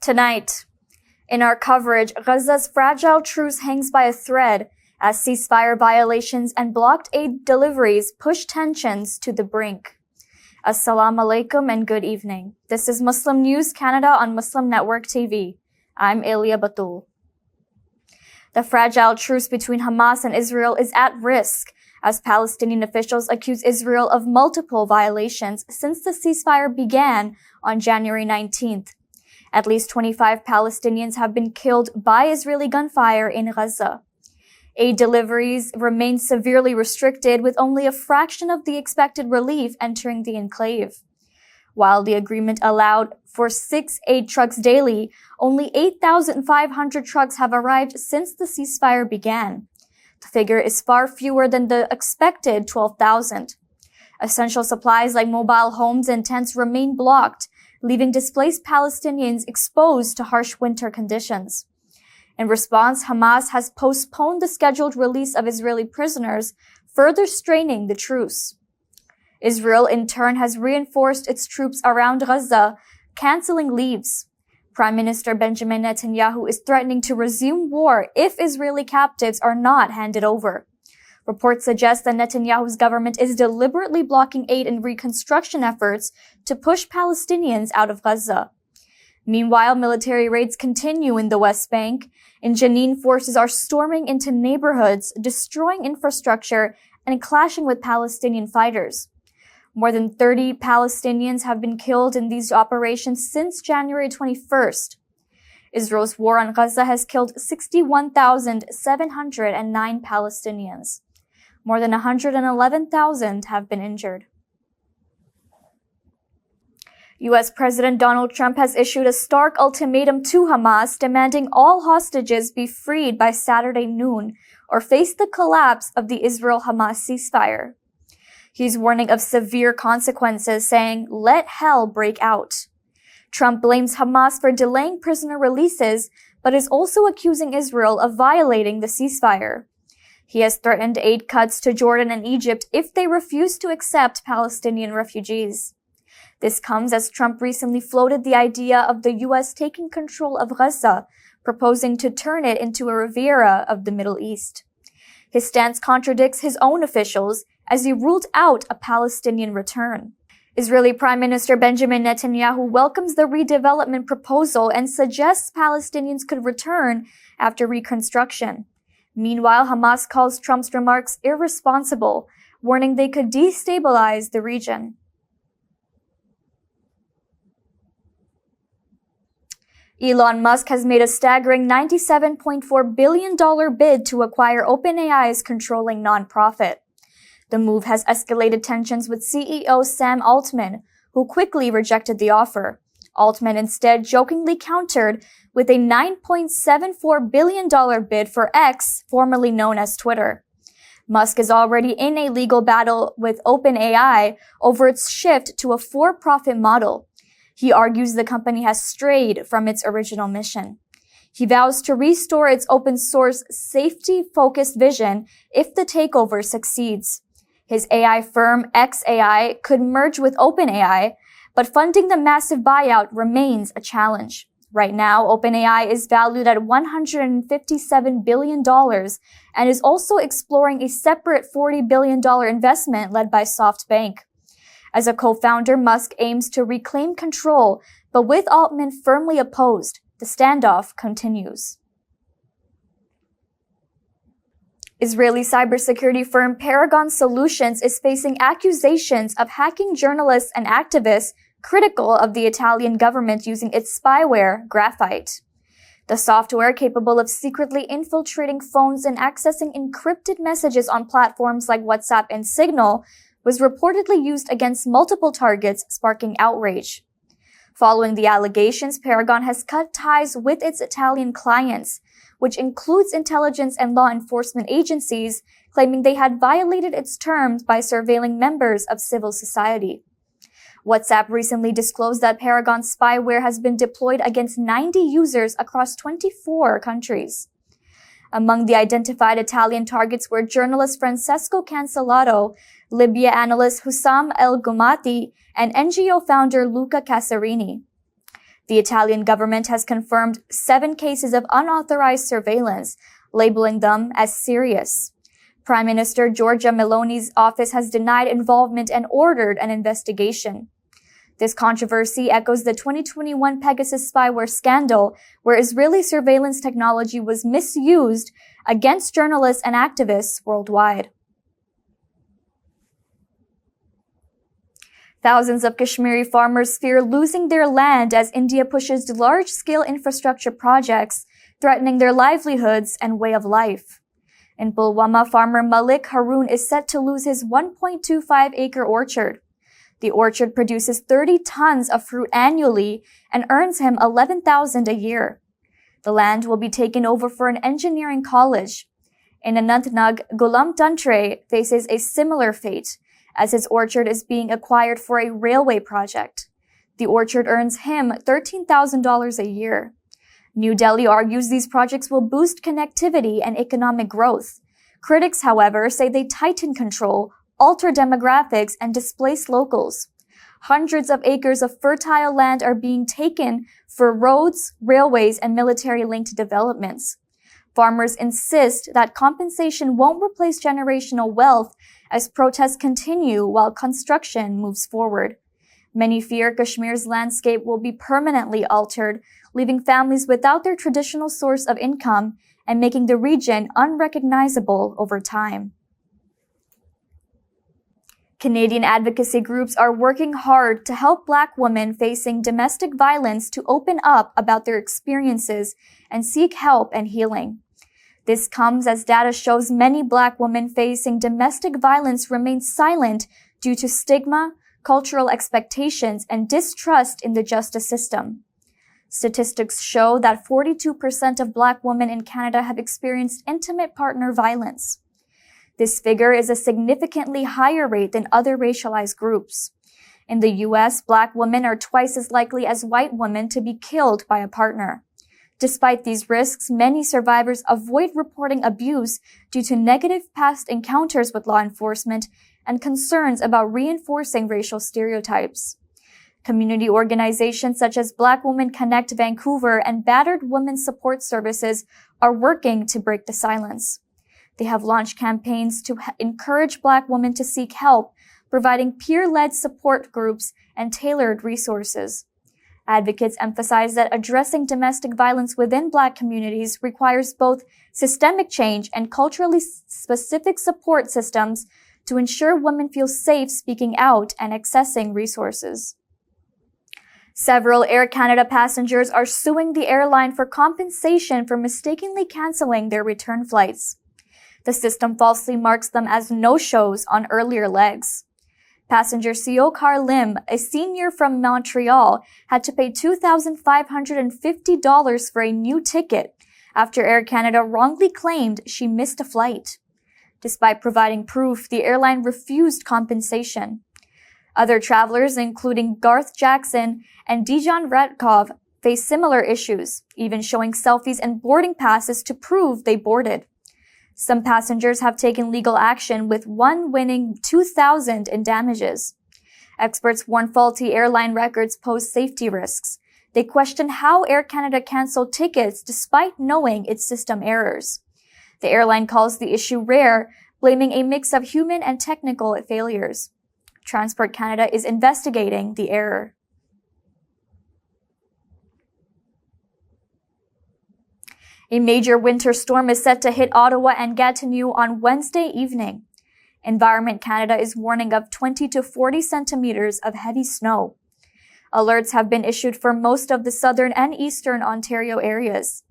Tonight, in our coverage, Gaza's fragile truce hangs by a thread as ceasefire violations and blocked aid deliveries push tensions to the brink. Assalamu alaikum and good evening. This is Muslim News Canada on Muslim Network TV. I'm Elia Batul. The fragile truce between Hamas and Israel is at risk as Palestinian officials accuse Israel of multiple violations since the ceasefire began on January 19th. At least 25 Palestinians have been killed by Israeli gunfire in Gaza. Aid deliveries remain severely restricted, with only a fraction of the expected relief entering the enclave. While the agreement allowed for 6 aid trucks daily, only 8,500 trucks have arrived since the ceasefire began. The figure is far fewer than the expected 12,000. Essential supplies like mobile homes and tents remain blocked, leaving displaced Palestinians exposed to harsh winter conditions. In response, Hamas has postponed the scheduled release of Israeli prisoners, further straining the truce. Israel, in turn, has reinforced its troops around Gaza, canceling leaves. Prime Minister Benjamin Netanyahu is threatening to resume war if Israeli captives are not handed over. Reports suggest that Netanyahu's government is deliberately blocking aid and reconstruction efforts to push Palestinians out of Gaza. Meanwhile, military raids continue in the West Bank. In Jenin, forces are storming into neighborhoods, destroying infrastructure, and clashing with Palestinian fighters. More than 30 Palestinians have been killed in these operations since January 21st. Israel's war on Gaza has killed 61,709 Palestinians. More than 111,000 have been injured. U.S. President Donald Trump has issued a stark ultimatum to Hamas, demanding all hostages be freed by Saturday noon or face the collapse of the Israel-Hamas ceasefire. He's warning of severe consequences, saying, "Let hell break out." Trump blames Hamas for delaying prisoner releases, but is also accusing Israel of violating the ceasefire. He has threatened aid cuts to Jordan and Egypt if they refuse to accept Palestinian refugees. This comes as Trump recently floated the idea of the U.S. taking control of Gaza, proposing to turn it into a Riviera of the Middle East. His stance contradicts his own officials, as he ruled out a Palestinian return. Israeli Prime Minister Benjamin Netanyahu welcomes the redevelopment proposal and suggests Palestinians could return after reconstruction. Meanwhile, Hamas calls Trump's remarks irresponsible, warning they could destabilize the region. Elon Musk has made a staggering $97.4 billion bid to acquire OpenAI's controlling nonprofit. The move has escalated tensions with CEO Sam Altman, who quickly rejected the offer. Altman instead jokingly countered with a $9.74 billion bid for X, formerly known as Twitter. Musk is already in a legal battle with OpenAI over its shift to a for-profit model. He argues the company has strayed from its original mission. He vows to restore its open-source, safety-focused vision if the takeover succeeds. His AI firm, xAI, could merge with OpenAI, but funding the massive buyout remains a challenge. Right now, OpenAI is valued at $157 billion and is also exploring a separate $40 billion investment led by SoftBank. As a co-founder, Musk aims to reclaim control, but with Altman firmly opposed, the standoff continues. Israeli cybersecurity firm Paragon Solutions is facing accusations of hacking journalists and activists critical of the Italian government using its spyware, Graphite. The software, capable of secretly infiltrating phones and accessing encrypted messages on platforms like WhatsApp and Signal, was reportedly used against multiple targets, sparking outrage. Following the allegations, Paragon has cut ties with its Italian clients, which includes intelligence and law enforcement agencies, claiming they had violated its terms by surveilling members of civil society. WhatsApp recently disclosed that Paragon spyware has been deployed against 90 users across 24 countries. Among the identified Italian targets were journalist Francesco Cancellato, Libya analyst Hussam El Gumati, and NGO founder Luca Casarini. The Italian government has confirmed 7 cases of unauthorized surveillance, labeling them as serious. Prime Minister Giorgia Meloni's office has denied involvement and ordered an investigation. This controversy echoes the 2021 Pegasus spyware scandal, where Israeli surveillance technology was misused against journalists and activists worldwide. Thousands of Kashmiri farmers fear losing their land as India pushes large-scale infrastructure projects, threatening their livelihoods and way of life. In Pulwama, farmer Malik Haroon is set to lose his 1.25-acre orchard. The orchard produces 30 tons of fruit annually and earns him $11,000 a year. The land will be taken over for an engineering college. In Anantnag, Gulam Tantre faces a similar fate, as his orchard is being acquired for a railway project. The orchard earns him $13,000 a year. New Delhi argues these projects will boost connectivity and economic growth. Critics, however, say they tighten control, alter demographics, and displace locals. Hundreds of acres of fertile land are being taken for roads, railways, and military-linked developments. Farmers insist that compensation won't replace generational wealth as protests continue while construction moves forward. Many fear Kashmir's landscape will be permanently altered, leaving families without their traditional source of income and making the region unrecognizable over time. Canadian advocacy groups are working hard to help Black women facing domestic violence to open up about their experiences and seek help and healing. This comes as data shows many Black women facing domestic violence remain silent due to stigma, cultural expectations, and distrust in the justice system. Statistics show that 42% of Black women in Canada have experienced intimate partner violence. This figure is a significantly higher rate than other racialized groups. In the U.S., Black women are twice as likely as white women to be killed by a partner. Despite these risks, many survivors avoid reporting abuse due to negative past encounters with law enforcement and concerns about reinforcing racial stereotypes. Community organizations such as Black Women Connect Vancouver and Battered Women's Support Services are working to break the silence. They have launched campaigns to encourage Black women to seek help, providing peer-led support groups and tailored resources. Advocates emphasize that addressing domestic violence within Black communities requires both systemic change and culturally specific support systems to ensure women feel safe speaking out and accessing resources. Several Air Canada passengers are suing the airline for compensation for mistakenly canceling their return flights. The system falsely marks them as no-shows on earlier legs. Passenger Siokar Lim, a senior from Montreal, had to pay $2,550 for a new ticket after Air Canada wrongly claimed she missed a flight. Despite providing proof, the airline refused compensation. Other travelers, including Garth Jackson and Dijon Radkov, face similar issues, even showing selfies and boarding passes to prove they boarded. Some passengers have taken legal action, with one winning $2,000 in damages. Experts warn faulty airline records pose safety risks. They question how Air Canada canceled tickets despite knowing its system errors. The airline calls the issue rare, blaming a mix of human and technical failures. Transport Canada is investigating the error. A major winter storm is set to hit Ottawa and Gatineau on Wednesday evening. Environment Canada is warning of 20 to 40 centimeters of heavy snow. Alerts have been issued for most of the southern and eastern Ontario areas.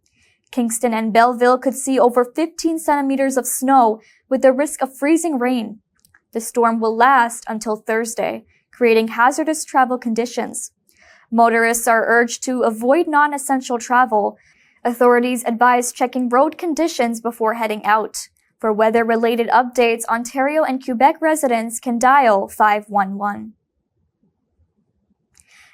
Kingston and Belleville could see over 15 centimeters of snow with the risk of freezing rain. The storm will last until Thursday, creating hazardous travel conditions. Motorists are urged to avoid non-essential travel. Authorities advise checking road conditions before heading out. For weather-related updates, Ontario and Quebec residents can dial 511.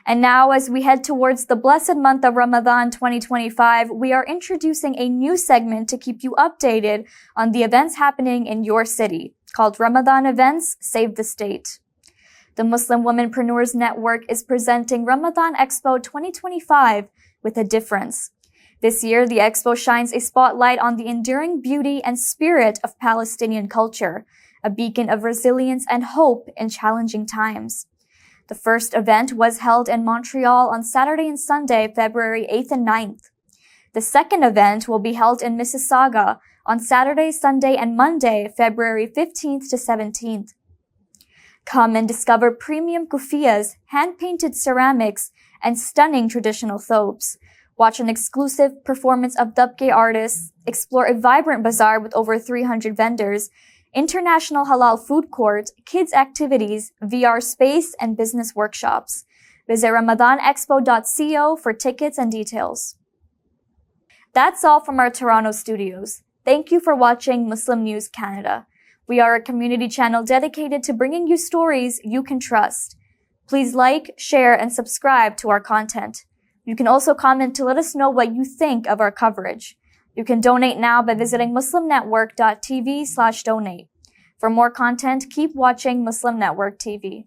And now, as we head towards the blessed month of Ramadan 2025, we are introducing a new segment to keep you updated on the events happening in your city, called Ramadan Events, Save the State. The Muslim Womenpreneurs Network is presenting Ramadan Expo 2025 with a difference. This year, the expo shines a spotlight on the enduring beauty and spirit of Palestinian culture, a beacon of resilience and hope in challenging times. The first event was held in Montreal on Saturday and Sunday, February 8th and 9th. The second event will be held in Mississauga on Saturday, Sunday, and Monday, February 15th to 17th. Come and discover premium kufiyas, hand-painted ceramics, and stunning traditional thobes. Watch an exclusive performance of Dabke artists, explore a vibrant bazaar with over 300 vendors, international halal food court, kids activities, VR space, and business workshops. Visit ramadanexpo.co for tickets and details. That's all from our Toronto studios. Thank you for watching Muslim News Canada. We are a community channel dedicated to bringing you stories you can trust. Please like, share, and subscribe to our content. You can also comment to let us know what you think of our coverage. You can donate now by visiting muslimnetwork.tv/donate. For more content, keep watching Muslim Network TV.